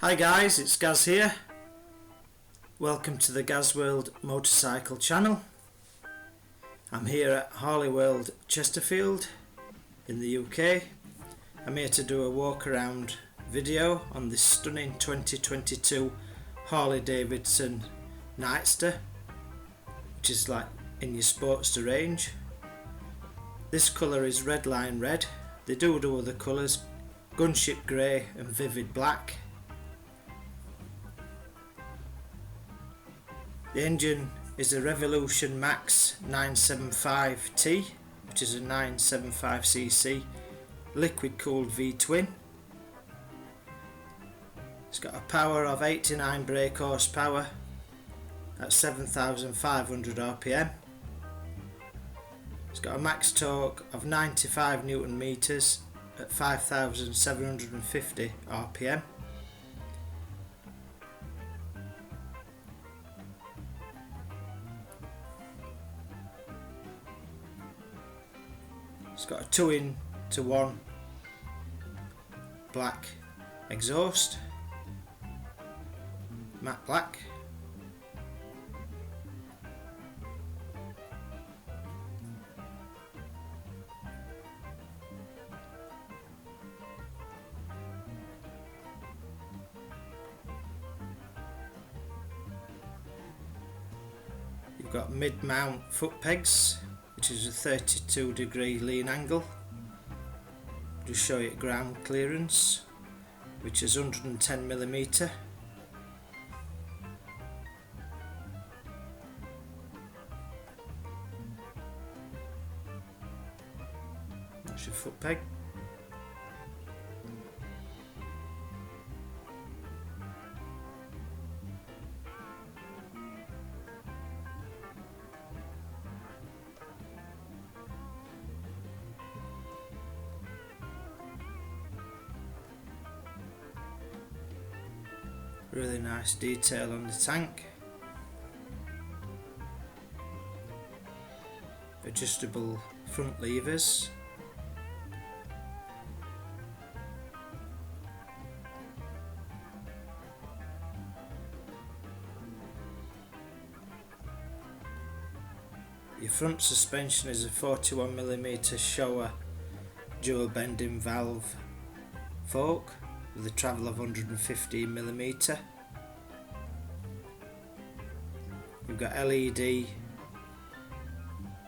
Hi guys, it's Gaz here. Welcome to the Gaz World Motorcycle channel. I'm here at Harley World Chesterfield in the UK. I'm here to do a walk around video on this stunning 2022 Harley Davidson Nightster, which is like in your sportster range. This colour is Redline Red. They do other colours, Gunship Grey and Vivid Black. The engine is a Revolution Max 975T, which is a 975cc liquid cooled V-twin. It's got a power of 89 brake horsepower at 7,500 RPM. It's got a max torque of 95 Newton meters at 5,750 RPM. It's got a 2-in-1 black exhaust, matte black. You've got mid-mount foot pegs, which is a 32-degree lean angle. Just show you ground clearance, which is 110mm. That's your foot peg. Really nice detail on the tank. Adjustable front levers. Your front suspension is a 41mm Showa dual bending valve fork with a travel of 115mm. You've got LED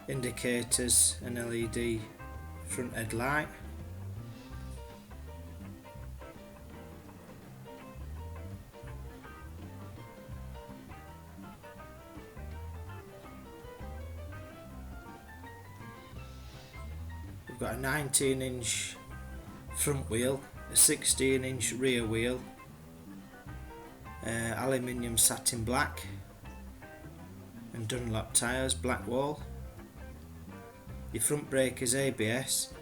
indicators and LED front headlight. We've got a 19-inch front wheel, a 16-inch rear wheel, aluminium satin black and Dunlop tyres, black wall. Your front brake is ABS,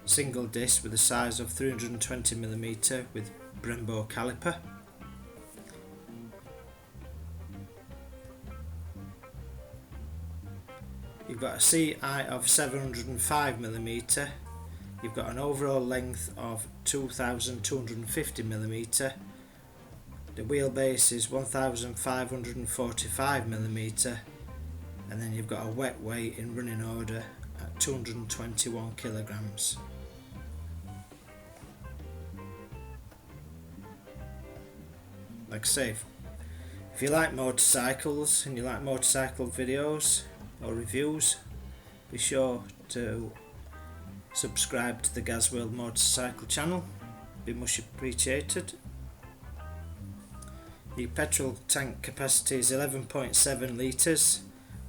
single disc with a size of 320mm with Brembo caliper. You've got a seat height of 705mm. You've got an overall length of 2,250mm. The wheelbase is 1,545mm, and then you've got a wet weight in running order at 221 kilograms. Like I say, if you like motorcycles and you like motorcycle videos or reviews, be sure to subscribe to the Gaz World Motorcycle channel. Be much appreciated. The petrol tank capacity is 11.7 litres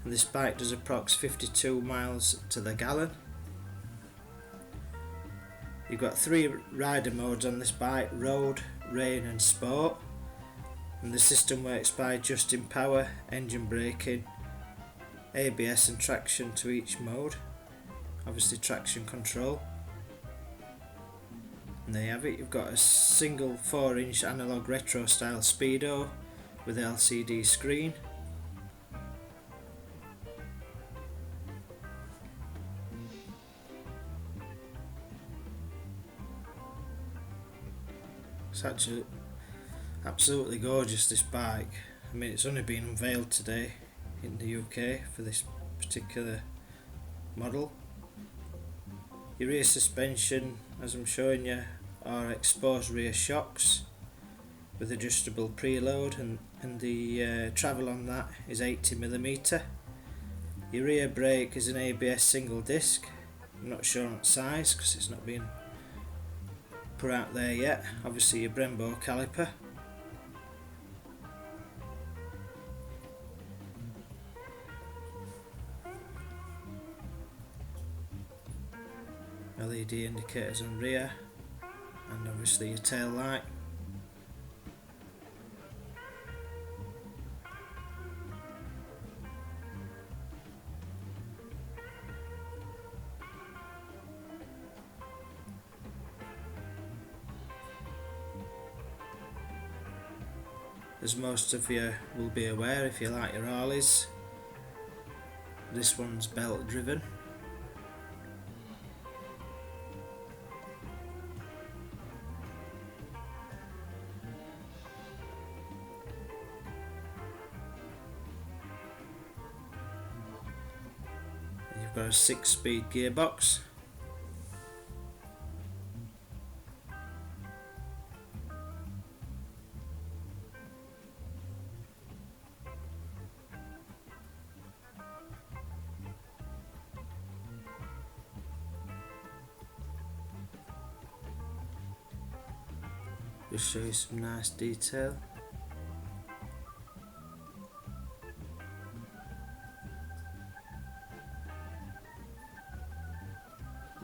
and this bike does approx 52 miles to the gallon. You've got 3 rider modes on this bike: road, rain and sport, and the system works by adjusting power, engine braking, ABS and traction to each mode. Obviously traction control. And there you have it. You've got a single 4-inch analog retro style speedo with LCD screen. It's actually Absolutely gorgeous, this bike. I mean, it's only been unveiled today in the UK for this particular model. Your rear suspension, as I'm showing you, are exposed rear shocks with adjustable preload, and the travel on that is 80mm. Your rear brake is an ABS single disc. I'm not sure on size because it's not been put out there yet. Obviously your Brembo caliper. LED indicators on rear, and obviously your tail light. As most of you will be aware if you like your Harleys, this one's belt driven. You've got a 6-speed gearbox. Just show you some nice detail.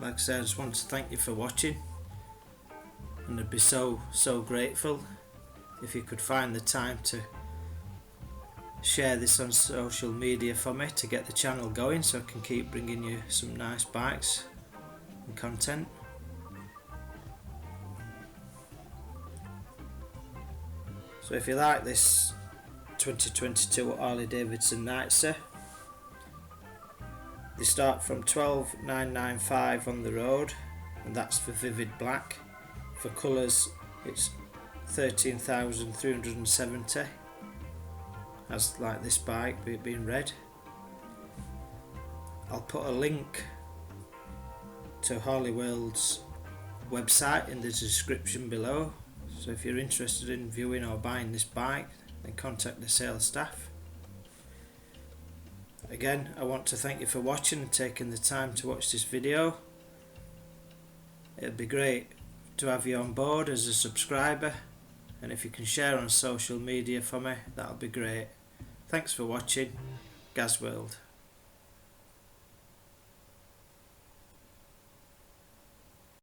Like I said, I just want to thank you for watching, and I'd be so grateful if you could find the time to share this on social media for me to get the channel going, so I can keep bringing you some nice bikes and content. So if you like this 2022 Harley Davidson Nightster, they start from 12,995 on the road, and that's for vivid black. For colours it's 13,370, as like this bike being red. I'll put a link to Harley World's website in the description below, so if you're interested in viewing or buying this bike, then contact the sales staff. Again, I want to thank you for watching and taking the time to watch this video. It'd be great to have you on board as a subscriber, and if you can share on social media for me, that'll be great. Thanks for watching. Gaz World.